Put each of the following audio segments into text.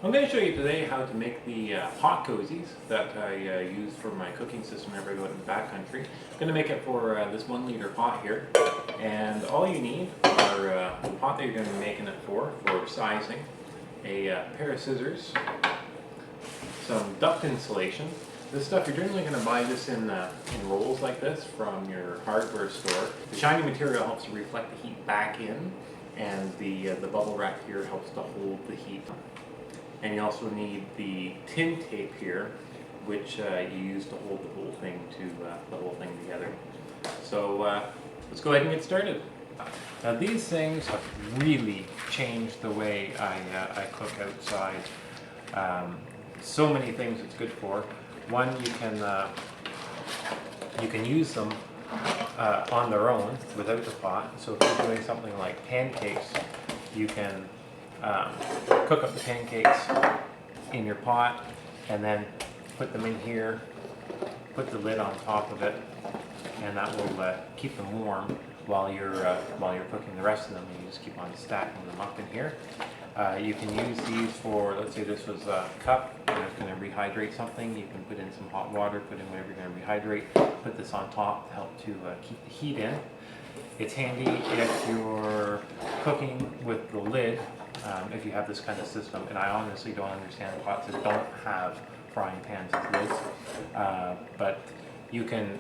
I'm going to show you today how to make the hot cozies that I use for my cooking system whenever I go out in the backcountry. I'm going to make it for this 1 liter pot here, and all you need are the pot that you're going to be making it for sizing, a pair of scissors, some duct insulation. This stuff, you're generally going to buy this in rolls like this from your hardware store. The shiny material helps to reflect the heat back in, and the bubble wrap here helps to hold the heat. And you also need the tin tape here, which you use to hold the whole thing together. So let's go ahead and get started. Now these things have really changed the way I cook outside. So many things it's good for. One, you can use them on their own without the pot. So if you're doing something like pancakes, you can cook up the pancakes in your pot and then put them in here, put the lid on top of it, and that will keep them warm while you're cooking the rest of them. And you just keep on stacking them up in here. You can use these for, let's say this was a cup and it's going to rehydrate something. You can put in some hot water, put in whatever you're going to rehydrate, put this on top to help to keep the heat in. It's handy if you're cooking with the lid, if you have this kind of system, and I honestly don't understand pots that don't have frying pans with lids, but you can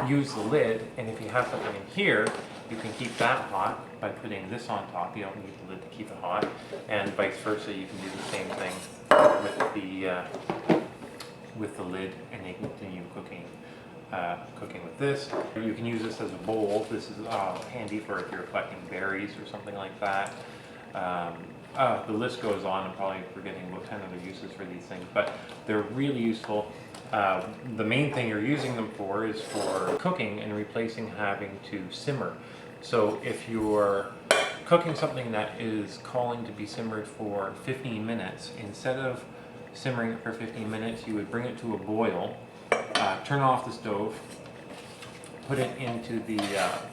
use the lid, and if you have something in here, you can keep that hot by putting this on top. You don't need the lid to keep it hot, and vice versa. You can do the same thing with the lid, and you can continue cooking with this. You can use this as a bowl. This is handy for if you're collecting berries or something like that. The list goes on. I'm probably forgetting about 10 other uses for these things, but they're really useful. The main thing you're using them for is for cooking and replacing having to simmer. So if you're cooking something that is calling to be simmered for 15 minutes, instead of simmering it for 15 minutes, you would bring it to a boil, turn off the stove, put it into the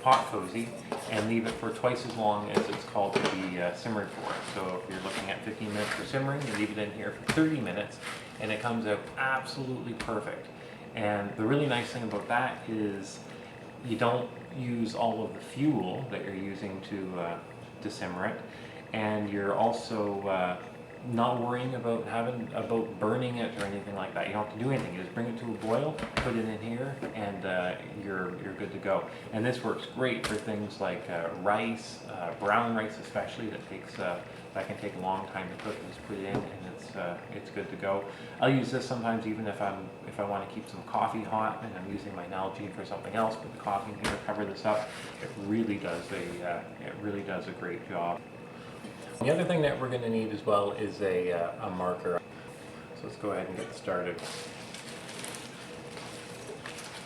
pot cozy, and leave it for twice as long as it's called to be simmered for. So if you're looking at 15 minutes for simmering, you leave it in here for 30 minutes, and it comes out absolutely perfect. And the really nice thing about that is you don't use all of the fuel that you're using to simmer it, and you're also not worrying about burning it or anything like that. You don't have to do anything. You just bring it to a boil, put it in here, and you're good to go. And this works great for things like rice, brown rice especially. That can take a long time to cook. Just put it in, and it's good to go. I'll use this sometimes even if I want to keep some coffee hot and I'm using my Nalgene for something else. Put the coffee in here, cover this up. It really does a great job. The other thing that we're going to need as well is a marker. So let's go ahead and get started.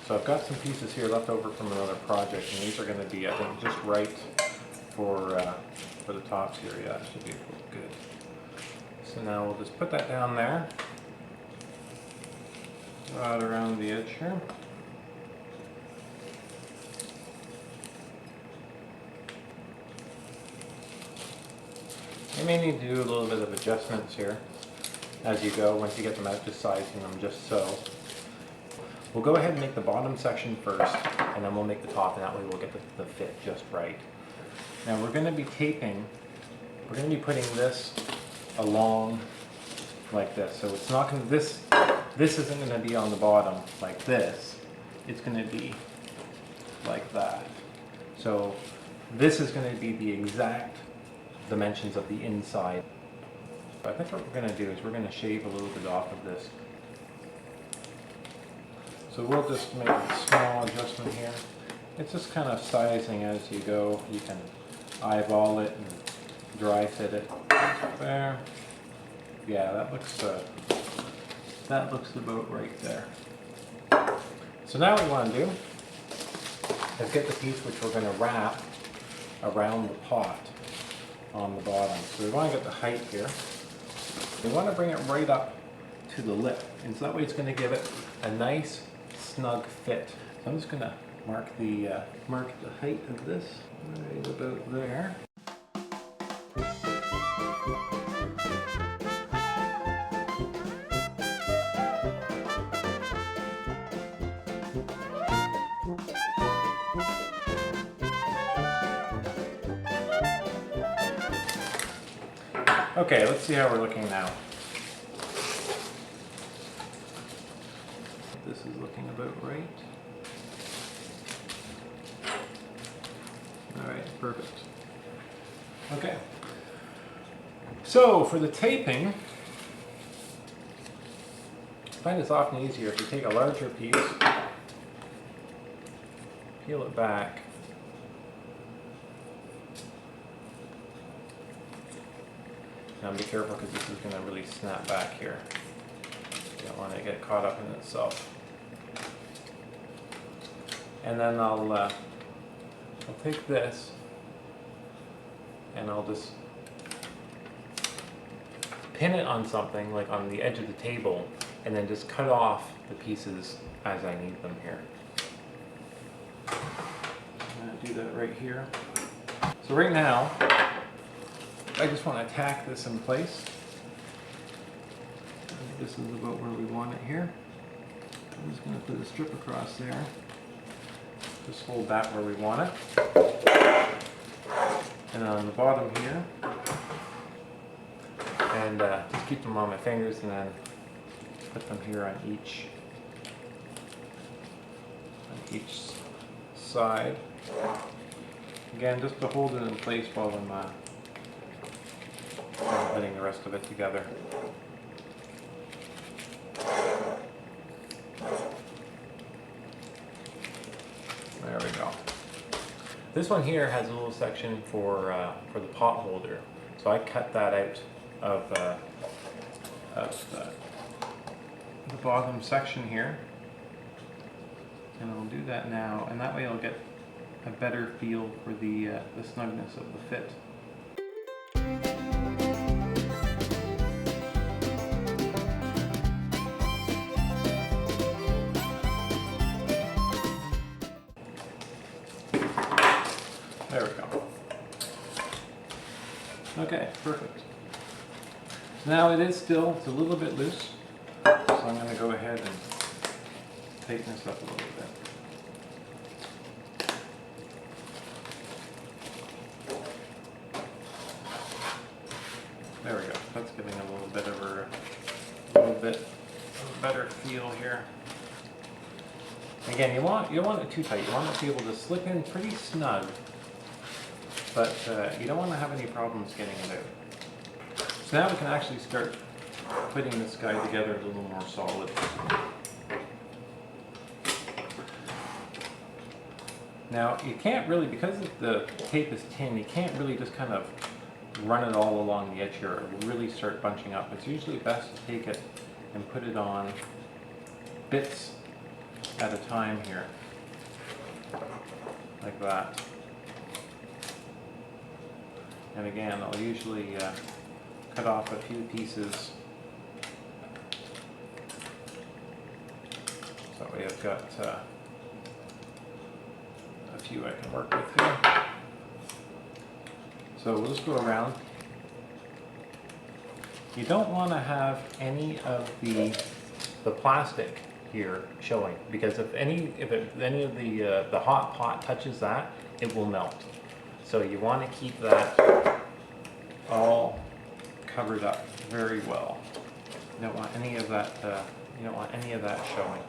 So I've got some pieces here left over from another project, and these are going to be, I think, just right for the tops here. Yeah, it should be good. So now we'll just put that down there, right around the edge here. You may need to do a little bit of adjustments here as you go. Once you get them out, just sizing them just so. We'll go ahead and make the bottom section first, and then we'll make the top, and that way we'll get the fit just right. Now we're going to be putting this along like this. So it's not going to, this isn't going to be on the bottom like this. It's going to be like that. So this is going to be the exact dimensions of the inside. I think what we're going to do is we're going to shave a little bit off of this. So we'll just make a small adjustment here. It's just kind of sizing as you go. You can eyeball it and dry fit it. There. Yeah, that looks about right there. So now what we want to do is get the piece which we're going to wrap around the pot on the bottom. So we want to get the height here. We want to bring it right up to the lip, and so that way it's going to give it a nice snug fit. So I'm just going to mark the height of this right about there. Okay, let's see how we're looking now. This is looking about right. All right, perfect. Okay. So for the taping, I find it's often easier if you take a larger piece, peel it back, now be careful because this is going to really snap back here. You don't want to get caught up in itself. And then I'll take this and I'll just pin it on something, like on the edge of the table, and then just cut off the pieces as I need them here. I'm going to do that right here. So right now, I just want to tack this in place. This is about where we want it here. I'm just going to put a strip across there. Just hold that where we want it. And on the bottom here, and just keep them on my fingers and then put them here on each side. Again, just to hold it in place while I'm putting the rest of it together. There we go. This one here has a little section for the pot holder, so I cut that out of the bottom section here, and I'll do that now, and that way I'll get a better feel for the snugness of the fit. There we go. Okay, perfect. So now it's a little bit loose, so I'm going to go ahead and tighten this up a little bit. There we go. That's giving a little bit of a better feel here. Again, you don't want it too tight. You want it to be able to slip in pretty snug, but you don't want to have any problems getting it out. So now we can actually start putting this guy together a little more solid. Now you can't really, because the tape is tin, you can't really just kind of run it all along the edge here. It will really start bunching up. It's usually best to take it and put it on bits at a time here, like that. And again, I'll usually cut off a few pieces, so that way I've got a few I can work with here. So we'll just go around. You don't want to have any of the plastic here showing, because if any of the hot pot touches that, it will melt. So you want to keep that all covered up very well. You don't want any of that. You don't want any of that showing.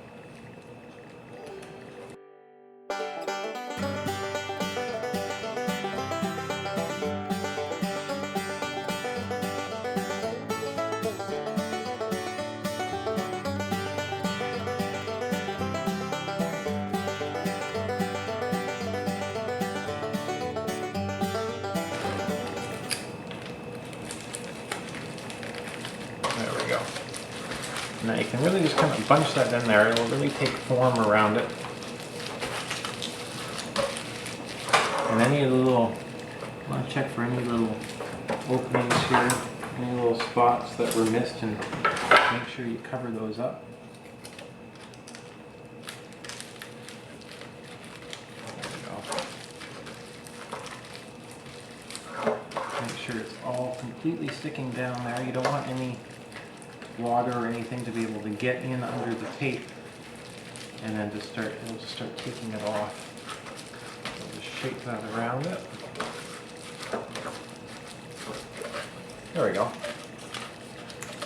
There we go. Now you can really just kind of bunch that in there. It will really take form around it. And any little, I want to check for any little openings here, any little spots that were missed, and make sure you cover those up. There we go. Make sure it's all completely sticking down there. You don't want any water or anything to be able to get in under the tape, and then it'll just start taking it off. So just shake that around it. There we go.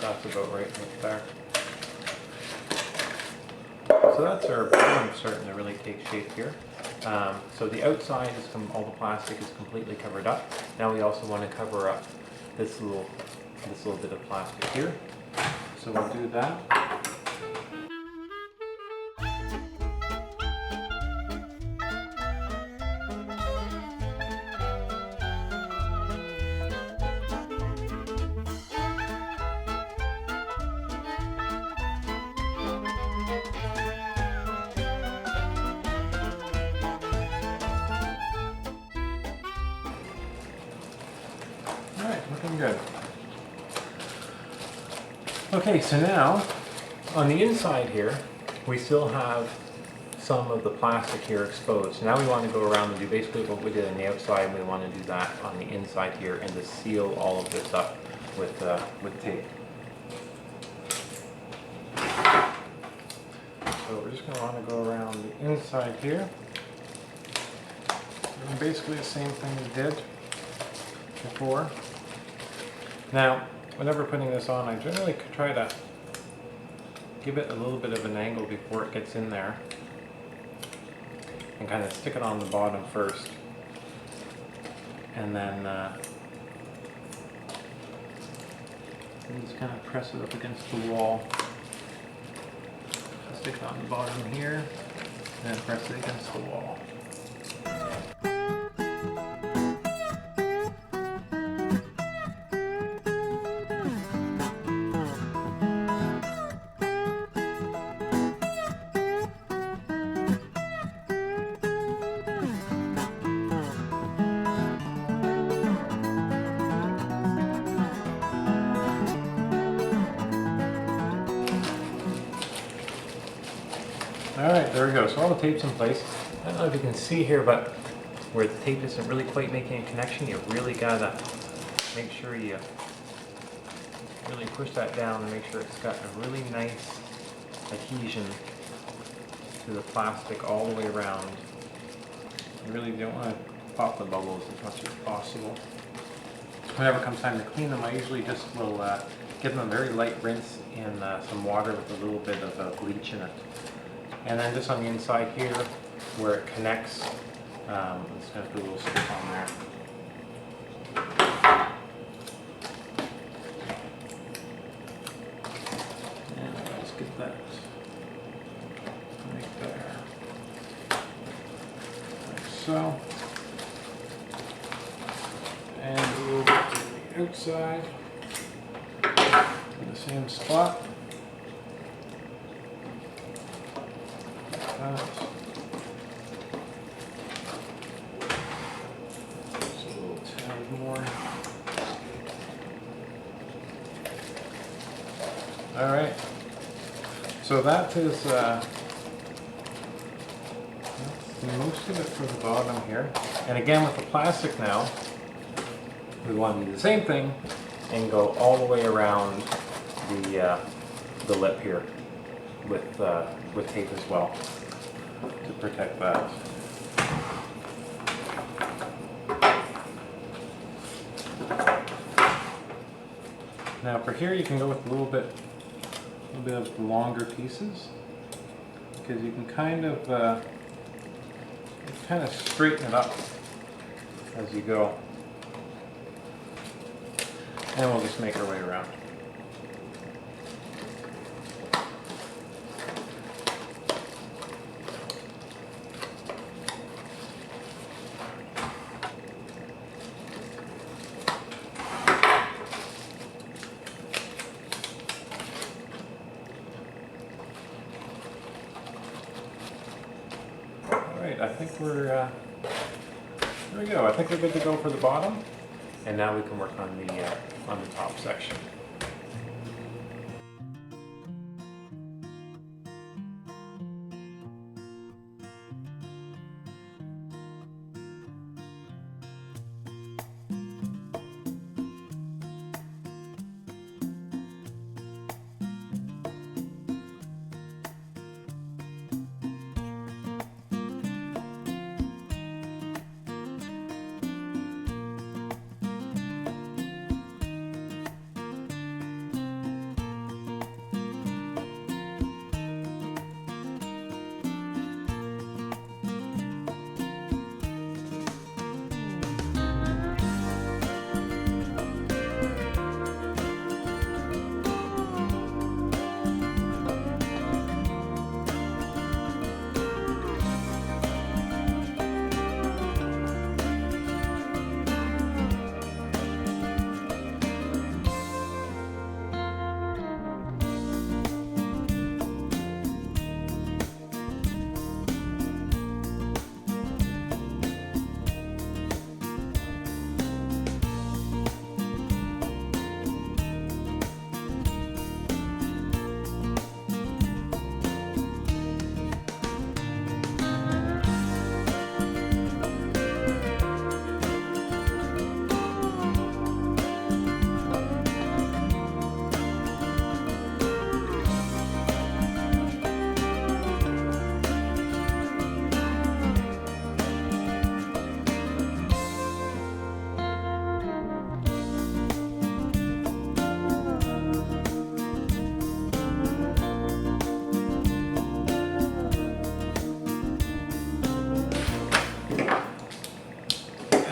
That's about right there. So that's our bottom starting to really take shape here. So the outside is all the plastic is completely covered up. Now we also want to cover up this little bit of plastic here. So we'll do that. Alright, looking good. Okay, so now on the inside here, we still have some of the plastic here exposed. So now we want to go around and do basically what we did on the outside. We want to do that on the inside here and to seal all of this up with tape. So we're just going to want to go around the inside here. And basically the same thing we did before. Now, whenever putting this on, I generally try to give it a little bit of an angle before it gets in there and kind of stick it on the bottom first, and then just kind of press it up against the wall. Stick it on the bottom here and then press it against the wall. Alright, there we go. So all the tape's in place. I don't know if you can see here, but where the tape isn't really quite making a connection, you really gotta make sure you really push that down and make sure it's got a really nice adhesion to the plastic all the way around. You really don't want to pop the bubbles as much as possible. Whenever it comes time to clean them, I usually just will give them a very light rinse in some water with a little bit of bleach in it. And then just on the inside here, where it connects, I'm just going to put a little strip on there. And let's get that right there. Like so. And a little bit to the outside, in the same spot. Just a little tad more. All right. So that is that's most of it for the bottom here. And again, with the plastic now, we want to do the same thing and go all the way around the lip here with tape as well, to protect that. Now for here you can go with a little bit of longer pieces, because you can kind of straighten it up as you go. And we'll just make our way around. Alright, I think we're, there we go. I think we're good to go for the bottom. And now we can work on the top section.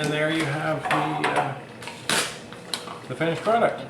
And there you have the finished product.